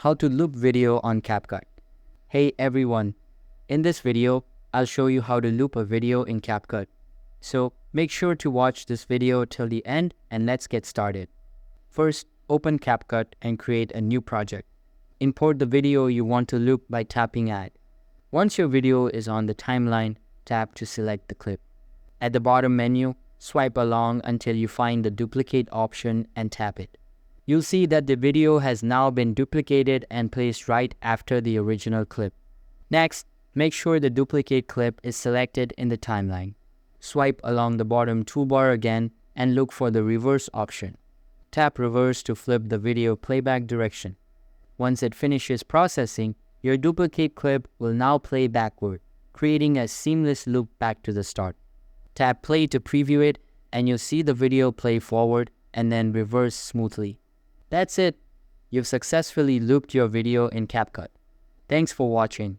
How to loop video on CapCut. Hey everyone, in this video, I'll show you how to loop a video in CapCut. So make sure to watch this video till the end and let's get started. First, open CapCut and create a new project. Import the video you want to loop by tapping Add. Once your video is on the timeline, tap to select the clip. At the bottom menu, swipe along until you find the duplicate option and tap it. You'll see that the video has now been duplicated and placed right after the original clip. Next, make sure the duplicate clip is selected in the timeline. Swipe along the bottom toolbar again and look for the reverse option. Tap reverse to flip the video playback direction. Once it finishes processing, your duplicate clip will now play backward, creating a seamless loop back to the start. Tap play to preview it and you'll see the video play forward and then reverse smoothly. That's it. You've successfully looped your video in CapCut. Thanks for watching.